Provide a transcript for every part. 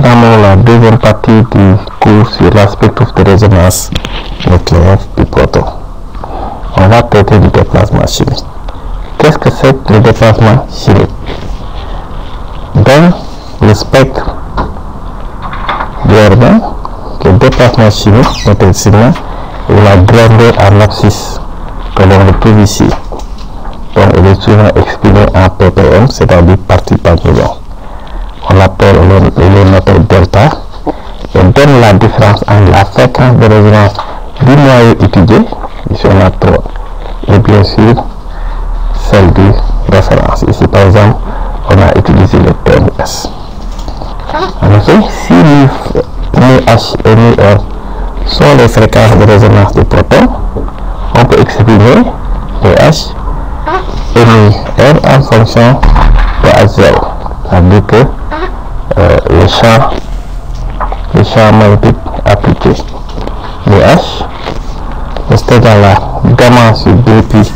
entamons la deuxième partie du cours sur l'aspect de résonance nucléaire du proton. On va traiter du déplacement chimique. Qu'est-ce que c'est que le déplacement chimique? Dans le spectre du R20, le déplacement chimique noté sigma est la grandeur en abscisse que l'on retrouve ici. Donc il est souvent exprimé en ppm, c'est-à-dire partie par million. On l'appelle le noté delta et donne la différence entre la fréquence de résonance du noyau étudié, ici on a 3, et bien sûr celle de référence. Ici par exemple on a utilisé le terme S. En effet, si μH et μR sont les fréquences de résonance du proton, on peut exprimer μH et μR en fonction de H0. C'est-à-dire que le champ magnétique appliqué μH est égal à gamma sur 2pi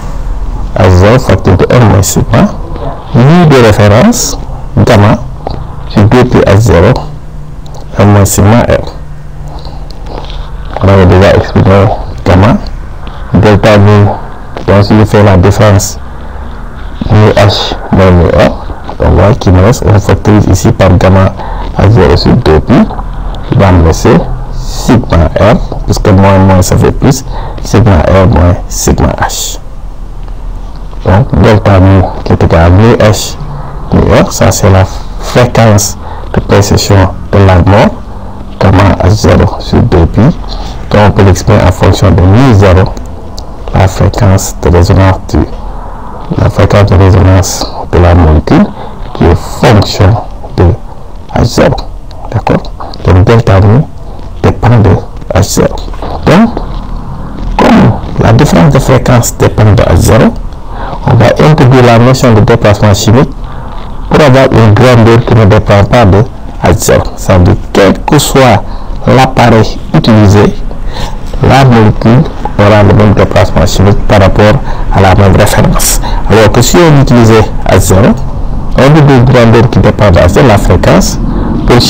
H0 facteur de 1 moins sigma, mu de référence gamma sur 2pi H0 1 moins sigma R. On avait déjà exprimé gamma, delta mu, donc si je fais la différence mu H moins mu R, donc voilà qui me reste, on factorise ici par gamma H0 sur 2pi, il va me laisser sigma R, puisque moins ça fait plus, sigma R moins sigma H. Donc delta mu qui est égal à mu H mu R, ça c'est la fréquence de précession de la mort, gamma H0 sur 2pi, donc on peut l'exprimer en fonction de mu 0, la fréquence de résonance de la molécule qui est fonction de H0. D'accord? Donc delta mu dépend de H0. Donc, comme la différence de fréquence dépend de H0, on va introduire la notion de déplacement chimique pour avoir une grandeur qui ne dépend pas de H0. Ça veut dire quel que soit l'appareil utilisé, la molécule aura le même déplacement chimique par rapport à la même référence. Alors que si on utilisait H0, on veut une grandeur qui dépend de H0, la fréquence, pour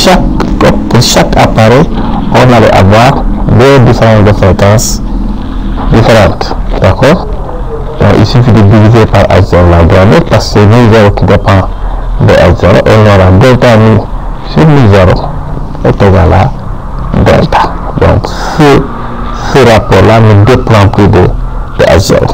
chaque appareil, on allait avoir deux différences de fréquences différentes. D'accord? Donc il suffit de diviser par H0 la grandeur parce que c'est mu0 qui dépend de H0, on aura delta mu sur mu0 est égal à delta. Donc ce rapport-là ne dépend plus de H0.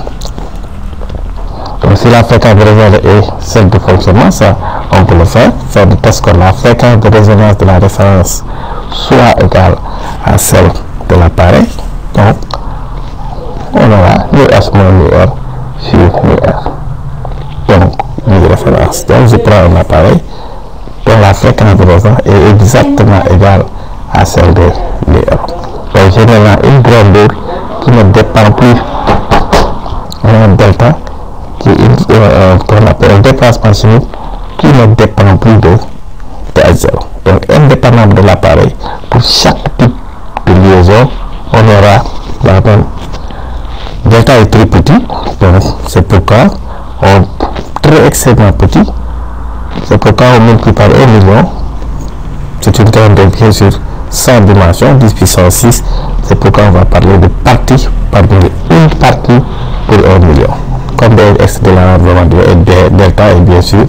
Donc si la fréquence de résonance est celle de fonctionnement, ça on peut le faire de test que la fréquence de résonance de la référence soit égale à celle de l'appareil. Donc on aura μH moins μR sur μR. Donc mu de référence. Donc je prends un appareil dont la fréquence de résonance est exactement égale à celle de μR. Donc généralement une grandeur qui ne dépend plus d'un delta, qui est qu'on appelle un déplacement chimique qui ne dépend plus de H0. Donc indépendamment de l'appareil, pour chaque type de liaison, on aura la même. Delta est très petit, donc c'est pourquoi très extrêmement petit, c'est pourquoi on multiplie par 1 million. C'est une grandeur bien sûr sans dimension, 10 puissance 6, c'est pourquoi on va parler de partie par million, une partie pour 1 million. Comme x de l'environnement de delta est bien sûr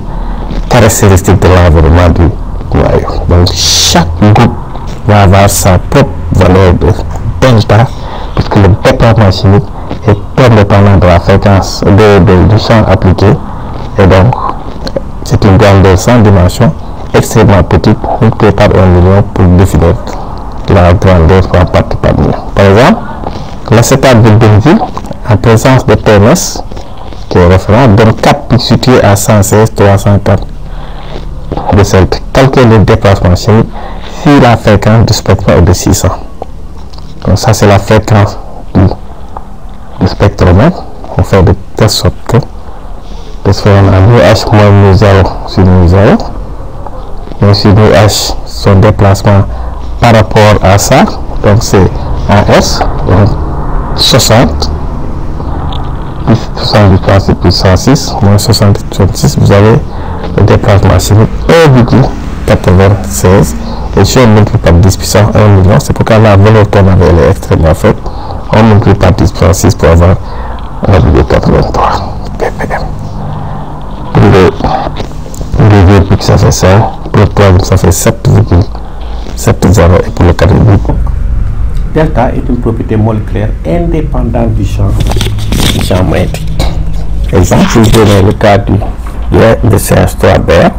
caractéristique de l'environnement du noyau. Donc chaque groupe va avoir sa propre valeur de delta, puisque le déplacement chimique est indépendant de la fréquence du champ appliqué, et donc c'est une grandeur sans dimension extrêmement petite, multipliée par 1 million pour définir la grandeur en partie par million. Par exemple, l'acétate de benzyle en présence de TMS qui est référent donne 4 pics situés à 116 304 de Celsius. Calculer le déplacement chimique si la fréquence du spectre est de 600. Donc ça c'est la fréquence du spectromètre. On fait de telle sorte que on a μH moins mu0 sur mu0. Donc si μH son déplacement par rapport à ça, donc c'est en S, donc 60 plus puissance 6 moins 66, vous avez le déplacement chimique 1,96 Et si on multiplie par 10 puissance 1 million, c'est pourquoi la valeur tonale elle est extrêmement faible. On multiplie par 10 puissance 6 pour avoir 1,83 ppm. Pour le véhicule, ça fait ça. Pour le troisième, ça fait 7,70. Et pour le quatrième, delta est une propriété moléculaire indépendante du champ magnétique. Exemple, je vais donner le cas de CH3BR.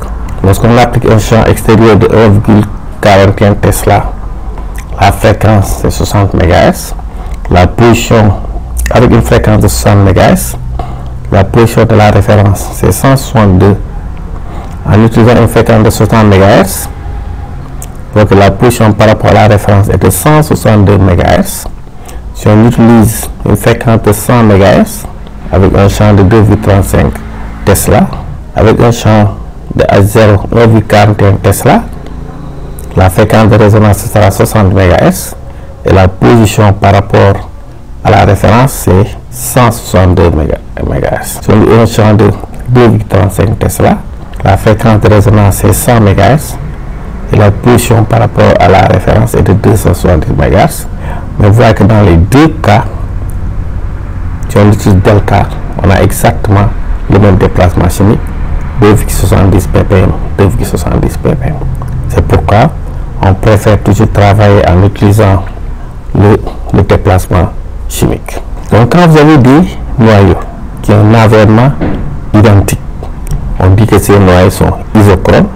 Lorsqu'on applique un champ extérieur de 1,41 Tesla, la fréquence c'est 60 MHz. La position avec une fréquence de 60 MHz, la position de la référence c'est 162. En utilisant une fréquence de 60 MHz, donc la position par rapport à la référence est de 162 MHz. Si on utilise une fréquence de 100 MHz avec un champ de 2,35 Tesla, avec un champ de H0 1,41 Tesla, la fréquence de résonance sera 60 MHz et la position par rapport à la référence c'est 162 MHz. Si on a un champ de 2,35 Tesla, la fréquence de résonance c'est 100 MHz et la position par rapport à la référence est de 270 MHz. Mais vous voyez que dans les deux cas, si on utilise delta, on a exactement le même déplacement chimique, 2,70 ppm, 2,70 ppm. C'est pourquoi on préfère toujours travailler en utilisant le déplacement chimique. Donc quand vous avez des noyaux qui ont un environnement identique, on dit que ces noyaux sont isochromes.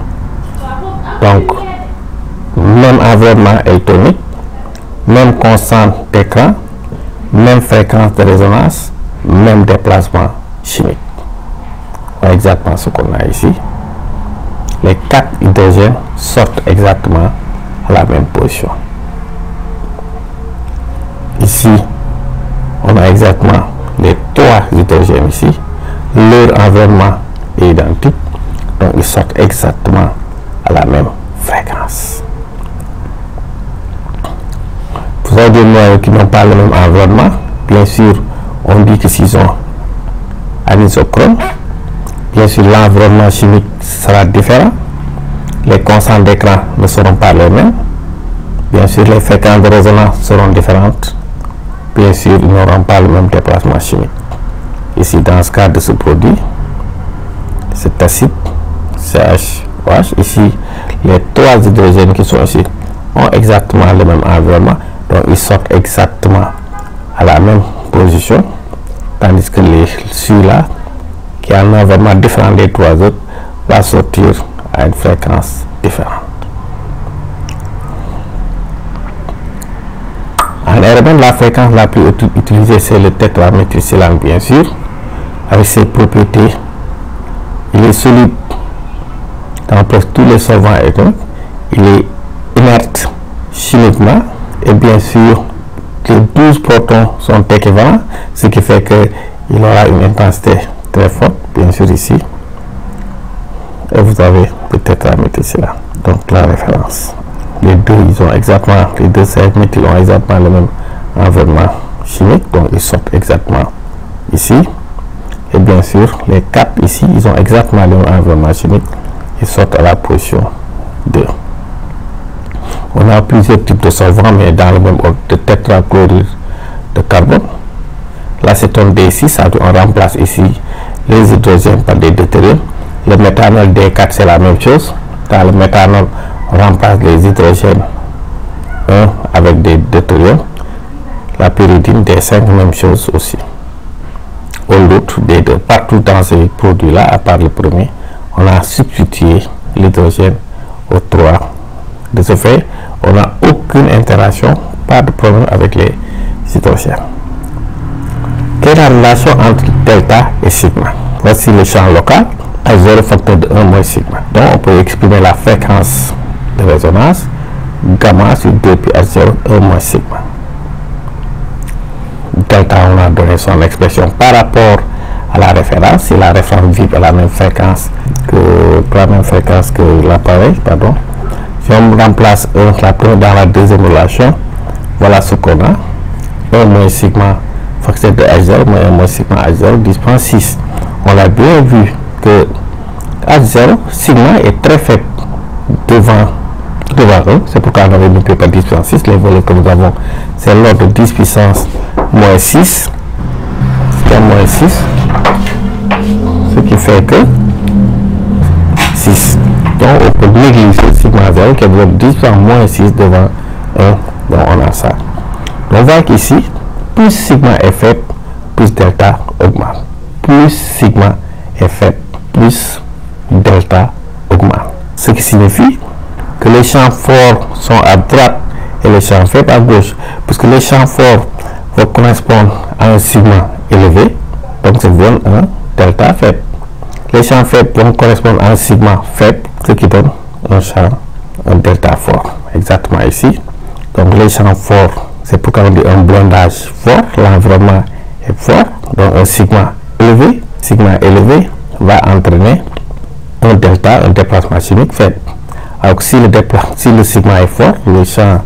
Donc même environnement électronique, même constante d'écran, même fréquence de résonance, même déplacement chimique. Voilà exactement ce qu'on a ici. Les 4 hydrogènes sortent exactement à la même position. Ici, on a exactement les 3 hydrogènes ici. Leur environnement est identique, donc ils sortent exactement à la même fréquence. Vous avez des noyaux qui n'ont pas le même environnement. Bien sûr, on dit que s'ils sont anisochromes, bien sûr l'environnement chimique sera différent, les constantes d'écran ne seront pas les mêmes, bien sûr les fréquences de résonance seront différentes, bien sûr ils n'auront pas le même déplacement chimique. Ici dans ce cas de ce produit, cet acide CH, ici les 3 hydrogènes qui sont ici ont exactement le même environnement, donc ils sortent exactement à la même position, tandis que celui-là qui a un environnement différent des 3 autres va sortir à une fréquence différente. En RMN, la fréquence la plus utilisée c'est le tétraméthylsilane, bien sûr, avec ses propriétés. Il est soluble dans presque tous les solvants ioniques, il est inerte chimiquement et bien sûr les 12 protons sont équivalents, ce qui fait qu'il aura une intensité très forte, bien sûr ici, et vous avez le tétraméthylsilane, donc la référence. Les deux, ils ont exactement, les deux CH-méthyl ont exactement le même environnement chimique, donc ils sortent exactement ici, et bien sûr les 4 ici, ils ont exactement le même environnement chimique, ils sortent à la position 2. On a plusieurs types de solvants, mais dans le même ordre, de tétrachlorure de carbone. L'acétone D6, on remplace ici les hydrogènes par des deutérium. Le méthanol D4, c'est la même chose. Dans le méthanol, on remplace les hydrogènes 1 avec des deutérium. La pyridine D5, même chose aussi. Au l'autre, D2, partout dans ces produits-là, à part le premier, on a substitué l'hydrogène aux 3. De ce fait, on n'a aucune interaction, pas de problème avec les hydrogènes. Quelle est la relation entre delta et sigma? Voici le champ local à 0 facteur de 1 moins sigma. Donc on peut exprimer la fréquence de résonance gamma sur 2 pi H0 1 moins sigma. Delta, on a donné son expression par rapport à la référence. Si la référence vibre à la même fréquence que l'appareil, pardon. Si on remplace 1 dans la deuxième relation, voilà ce qu'on a. 1 moins sigma facteur de H0 moins 1 moins sigma H0 10.6. On a bien vu que H0, sigma est très faible devant devant 1. C'est pourquoi on avait multiplié par 10 puissance 6. Les valeurs que nous avons, c'est l'ordre de 10 puissance moins 6. C'est moins 6. Ce qui fait que 6. Donc on peut négliger sigma 0 qui est de 10 puissance moins 6 devant 1. Donc on a ça. Donc on voit qu'ici, plus sigma est faible, plus delta augmente. Plus sigma est faible, plus delta augmente. Ce qui signifie que les champs forts sont à droite et les champs faibles à gauche. Puisque les champs forts vont correspondre à un sigma élevé, donc ça donne un delta faible. Les champs faibles vont correspondre à un sigma faible, ce qui donne un delta fort. Exactement ici. Donc les champs forts, c'est pourquoi on dit un blindage fort, l'environnement est fort, donc un sigma élevé va entraîner un delta, un déplacement chimique faible. Alors si le sigma est fort, le champ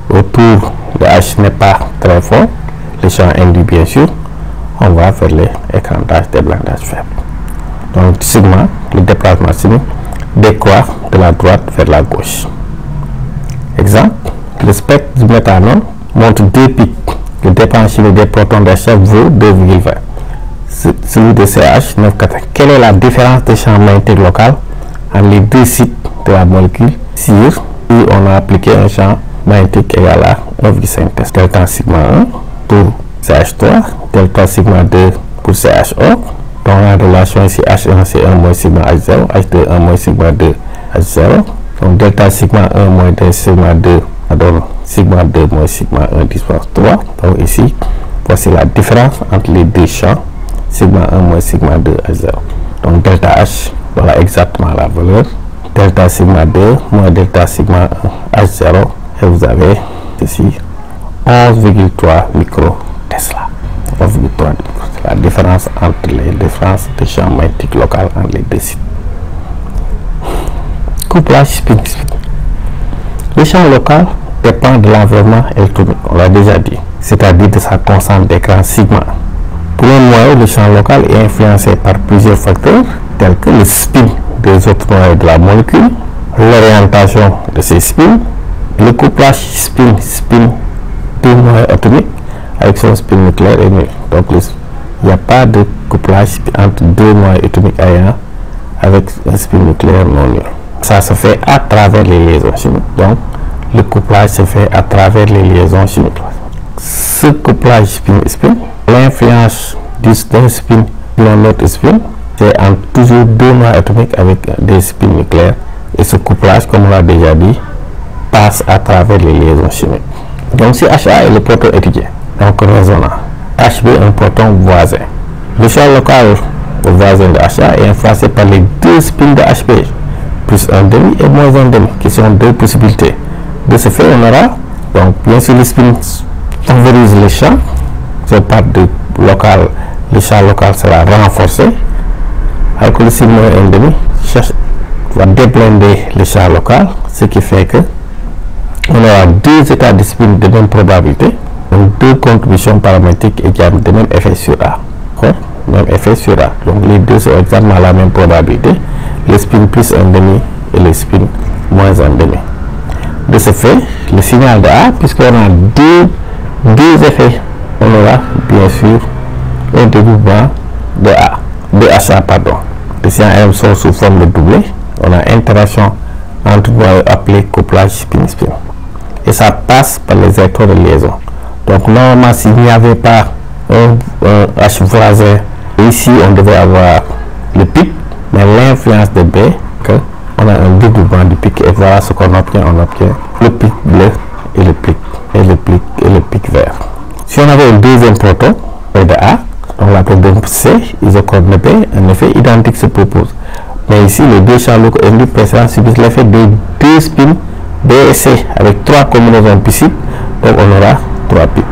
autour de H n'est pas très fort, le champ induit bien sûr, on va faire les écrantages des blindages faibles. Donc sigma, le déplacement chimique, décroît de la droite vers la gauche. Exemple, le spectre du méthanol montre deux pics. Le déplacement chimique des protons d'HF vaut 2,20. Celui de CH 9,4. Quelle est la différence des champs magnétiques locaux entre les deux sites de la molécule si on a appliqué un champ magnétique égal à 1,5 test. Delta sigma 1 pour CH3, delta sigma 2 pour CHO. Donc la relation ici H1 c'est 1 moins sigma H0, H2 1 moins sigma 2 H0. Donc delta sigma 1 moins 2 sigma 2 donne sigma 2 moins sigma 1 puissance 3. Donc ici, voici la différence entre les deux champs, sigma 1 moins sigma 2 H0. Donc delta H, voilà exactement la valeur. Delta sigma 2 moins delta sigma 1 H0. Et vous avez ici 11,3 micro-Tesla. 11,3 c'est la différence entre les différences de champs magnétiques local entre les deux sites. Couplage spin-spin. Le champ local dépend de l'environnement électronique, on l'a déjà dit, c'est-à-dire de sa constante d'écran sigma. Pour un noyau, le champ local est influencé par plusieurs facteurs tels que le spin des autres noyaux de la molécule, l'orientation de ces spins, le couplage spin-spin du noyau atomique avec son spin nucléaire est nul. Donc il n'y a pas de couplage entre deux noyaux atomiques ayant avec un spin nucléaire non nul. Ça se fait à travers les liaisons chimiques. Donc le couplage se fait à travers les liaisons chimiques. Ce couplage spin-spin, l'influence d'un spin sur un autre spin, c'est en toujours deux noyaux atomiques avec des spins nucléaires. Et ce couplage, comme on l'a déjà dit, passe à travers les liaisons chimiques. Donc si HA est le proton étudié, donc résonant, HB un proton voisin. Le champ local voisin de HA est influencé par les deux spins de HB, plus 1,5 et moins 1,5, qui sont deux possibilités. De ce fait, on aura, donc bien sûr, le spin favorise le champ, c'est part de local, le champ local sera renforcé, alors que le sigma 1,5 va déblinder le champ local, ce qui fait que on aura deux états de spin de même probabilité, donc deux contributions paramétriques et qui ont le même effet sur A. Même effet sur A. Donc les deux sont exactement la même probabilité, le spin plus 1,5 et le spin moins 1,5. De ce fait, le signal de A, puisqu'on a deux effets, on aura bien sûr un dédoublement de A, de HA, pardon. Le signal M sort sous forme de doublé, on a interaction entre noyaux appelé couplage spin-spin. Et ça passe par les électrodes de liaison. Donc normalement, s'il n'y avait pas un H voisin, ici on devait avoir le pic, mais l'influence de B, que on a un dédoublement du pic, et voilà ce qu'on obtient. On obtient le pic bleu et le pic vert. Si on avait un deuxième proton de A, donc la proton C, isocorde de B, un effet identique se propose. Mais ici, les deux champs locaux induits précédents subissent l'effet de deux spins B et C avec trois combinaisons implicites, donc on aura 3 pics.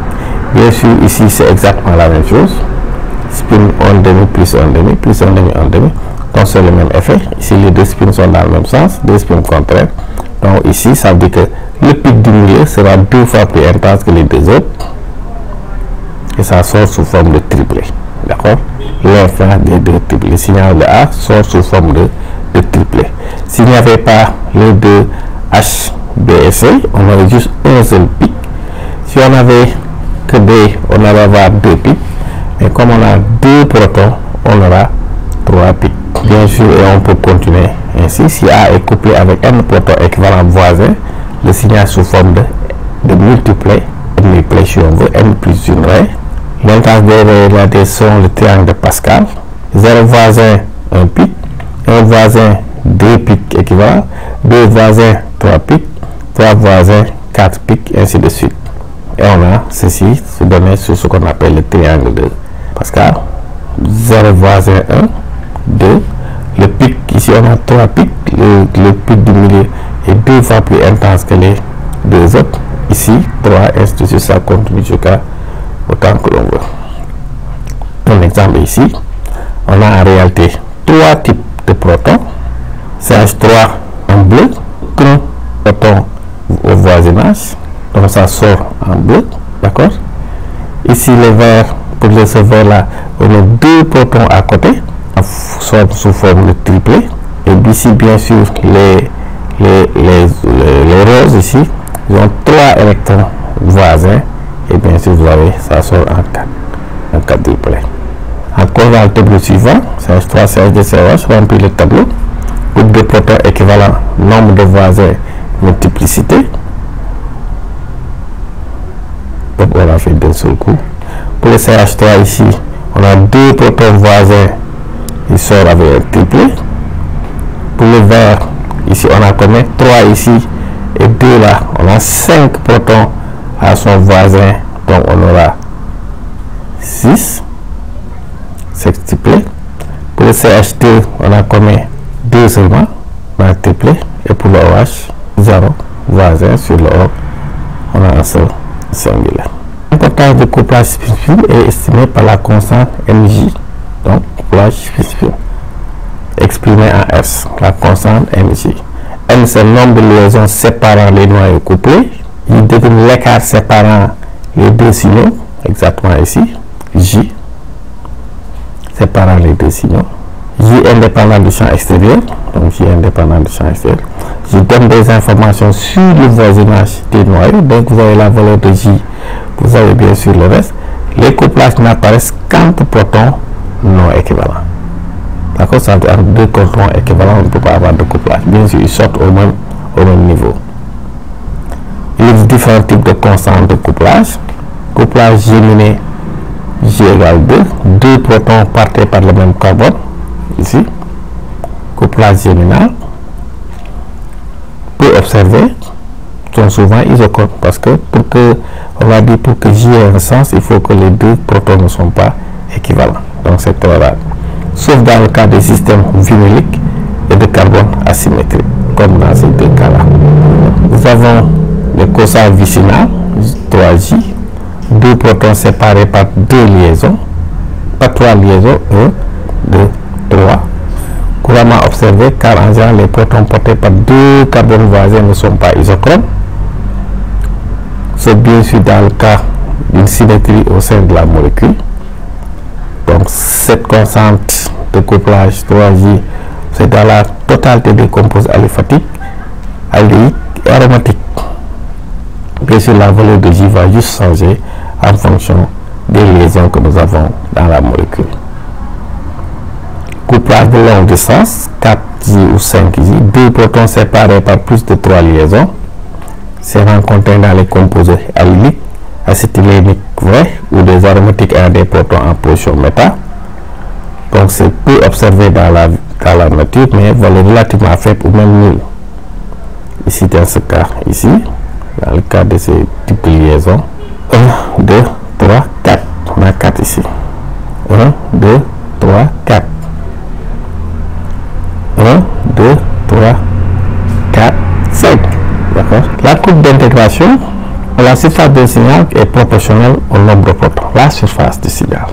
Bien sûr, ici c'est exactement la même chose. Spin 1,5 plus 1,5 plus 1,5 1,5. Donc c'est le même effet. Ici les deux spins sont dans le même sens, deux spins contraires. Donc ici ça veut dire que le pic du milieu sera 2 fois plus intense que les deux autres. Et ça sort sous forme de triplet. D'accord? L'influence des deux triplets. Le signal de A sort sous forme de triplet. S'il n'y avait pas les deux H, B et C, on aurait juste un seul pic. Si on avait que B, on allait avoir 2 pics. Mais comme on a 2 protons, on aura 3 pics. Bien sûr, et on peut continuer ainsi. Si A est couplé avec n protons équivalents voisins, le signal sous forme de multiplets, si on veut, n plus une raie. L'instance des relatives sont le triangle de Pascal. 0 voisin, 1 pic. 1 voisin, 2 pics équivalents. 2 voisins, 3 pics. 3 voisins, 4 pics, ainsi de suite. Et on a ceci se donné sur ce qu'on appelle le triangle de Pascal. 0 voisin 1, 2. Le pic, ici on a 3 pics. Le pic du milieu est 2 fois plus intense que les 2 autres. Ici, 3, ainsi de suite, ça continue jusqu'à autant que l'on veut. Un exemple ici, on a en réalité 3 types de protons. CH3 en bleu, qu'un proton au voisinage, donc ça sort en bleu, d'accord. Ici les verts, pour ce vert là, on a 2 protons à côté, sous forme de triplet. Et ici bien sûr les roses ici, ils ont 3 électrons voisins, et bien sûr vous avez, ça sort en 4 triplets. Encore dans le tableau suivant, CH3, CH2, CH, on remplit le tableau. Groupe de protons équivalent, nombre de voisins, multiplicité. Donc on a fait d'un seul coup. Pour le CH3 ici, on a 2 protons voisins, ils sortent avec un triplet. Pour le vert, ici on a combien? 3 ici et 2 là. On a 5 protons à son voisin, donc on aura 6 triplets. Pour le CH2, on a combien? 2 seulement dans le triplet. Et pour le OH, 0 voisin sur le O, on a un seul singulier. L'importance du couplage spécifique est estimée par la constante Mj. Donc, couplage spécifique exprimé en S, la constante Mj. M, c'est le nombre de liaisons séparant les noyaux couplés. Il détermine l'écart séparant les 2 signaux, exactement ici. J, séparant les 2 signaux. J indépendant du champ extérieur, donc J indépendant du champ extérieur. Je donne des informations sur le voisinage des noyaux, donc vous avez la valeur de J, vous avez bien sûr le reste. Les couplages n'apparaissent qu'entre protons non équivalents. D'accord, ça entre 2 protons équivalents, on ne peut pas avoir de couplage. Bien sûr, ils sortent au même niveau. Il existe différents types de constantes de couplage. Couplage géminé, J égale 2. 2 protons partagés par le même carbone. Ici, couplage géminal, peu observés, sont souvent isochrones parce que pour que J ait un sens, il faut que les 2 protons ne sont pas équivalents. Donc c'est très rare. Sauf dans le cas des systèmes vinyliques et de carbone asymétrique, comme dans ces 2 cas-là. Nous avons le quotient vicinal, 3J, 2 protons séparés par 2 liaisons, pas 3 liaisons, 1, 2, 3, couramment observé car en général les protons portés par 2 carbones voisins ne sont pas isochrones. C'est bien sûr dans le cas d'une symétrie au sein de la molécule. Donc cette constante de couplage 3J, c'est dans la totalité des composés aliphatiques, aldéhyques et aromatiques. Bien sûr la valeur de J va juste changer en fonction des liaisons que nous avons dans la molécule. Couplage de longue distance, 4J ou 5J, 2 protons séparés par plus de 3 liaisons, c'est rencontré dans les composés allyliques, acétyléniques vrais ou des aromatiques à des protons en position méta. Donc c'est peu observé dans la nature, mais valeur relativement faible ou même nulle. Ici dans ce cas, ici, dans le cas de ces types de liaisons, 1, 2, 3, 4. On a 4 ici. 1, 2, 3, 4. 1, 2, 3, 4, 5. D'accord. La courbe d'intégration, la surface d'un signal est proportionnelle au nombre de protons. La surface du signal.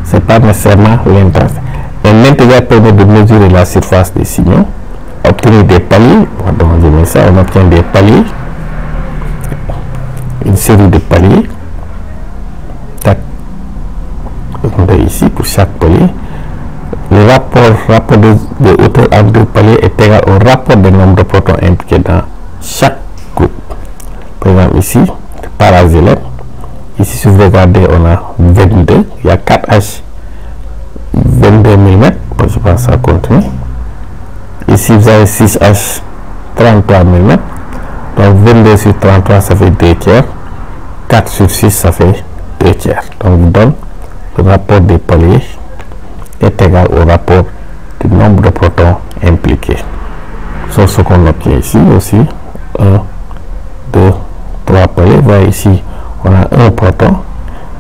Ce n'est pas nécessairement l'intensité. Mais l'intégral permet de mesurer la surface des signaux, obtenir des paliers. Donc, je mets ça, on obtient des paliers. Une série de paliers. Tac. On a ici pour chaque palier. rapport de hauteur entre deux paliers est égal au rapport des nombres de protons impliqués dans chaque groupe. Par exemple ici, parasylène. Ici, si vous regardez, on a 22. Il y a 4 H, 22 mm. Bon, je pense que ça continue. Ici, vous avez 6 H, 33 mm. Donc 22 sur 33, ça fait 2 tiers. 4 sur 6, ça fait 2 tiers. Donc, vous donne le rapport des paliers est égal au rapport du nombre de protons impliqués. Sauf ce qu'on obtient ici aussi. 1, 2, 3 paliers. Vous voyez ici, on a un proton.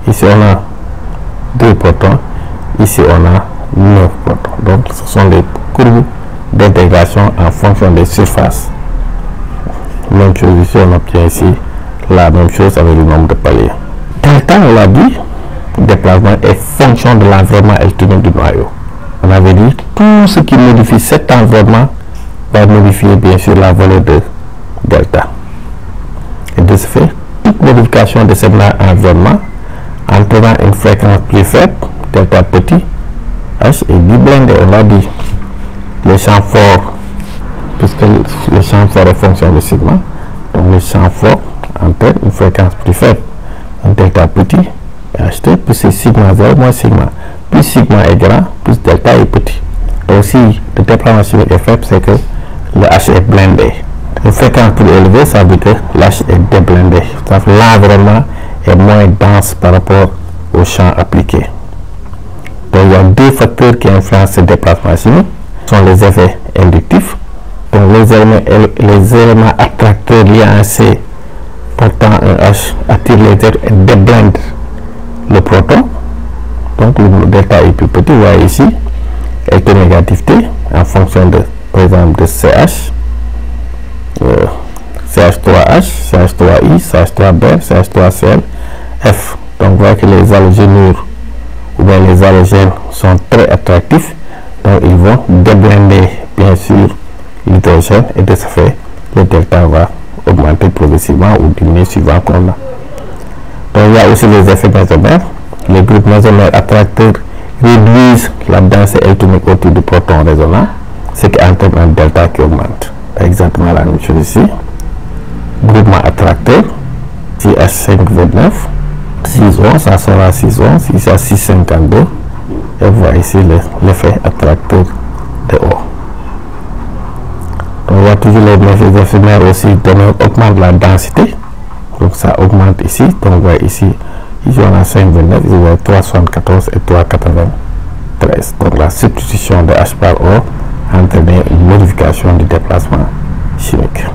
Ici, on a 2 protons. Ici, on a 9 protons. Donc, ce sont les courbes d'intégration en fonction des surfaces. Même chose ici, on obtient ici la même chose avec le nombre de paliers. Delta, on l'a dit, le déplacement est fonction de l'environnement électronique du noyau. On avait dit tout ce qui modifie cet environnement va modifier bien sûr la valeur de delta. Et de ce fait, toute modification de cet environnement entraînant une fréquence plus faible, delta petit, H est biblendé, on l'a dit. Le champ fort, puisque le champ fort est fonction de sigma, donc le champ fort entraîne une fréquence plus faible. Un delta petit est HT plus c'est sigma 0 moins sigma. Plus sigma est grand, plus delta est petit. Donc si le déplacement chimique est faible, c'est que le H est blindé. Une fréquence plus élevée, ça veut dire que l'H est déblindé. L'environnement est moins dense par rapport au champ appliqué. Donc il y a deux facteurs qui influencent ce déplacement chimique. Ce sont les effets inductifs. Donc les éléments attracteurs liés à un C portant un H attirent les électrons et déblindent le proton. Donc le delta est plus petit. Vous voyez ici, électronégativité en fonction de, par exemple, de CH, CH3H, CH3I, CH3B, CH3Cl, F. Donc vous voyez que les halogénures ou bien les halogènes sont très attractifs. Donc ils vont déblinder bien sûr l'hydrogène et de ce fait le delta va augmenter progressivement ou diminuer suivant qu'on a. Donc il y a aussi les effets mésomères. Les groupes mésomères attracteurs réduisent la densité électronique autour du proton résonant, ce qui entraîne un delta qui augmente. Exactement la même chose ici. Groupement attracteur, si H529, 611, ça sera 611, ici à 652, et vous voyez ici l'effet attracteur de haut. Donc il y a toujours les effets éphémères aussi, augmentent la densité, donc ça augmente ici, donc vous voyez ici on a 529, ici vous avez 374 et 393. Donc la substitution de H par O entraîne une modification du déplacement chimique.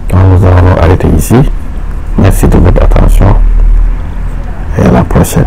Donc nous allons arrêter ici. Merci de votre attention et à la prochaine.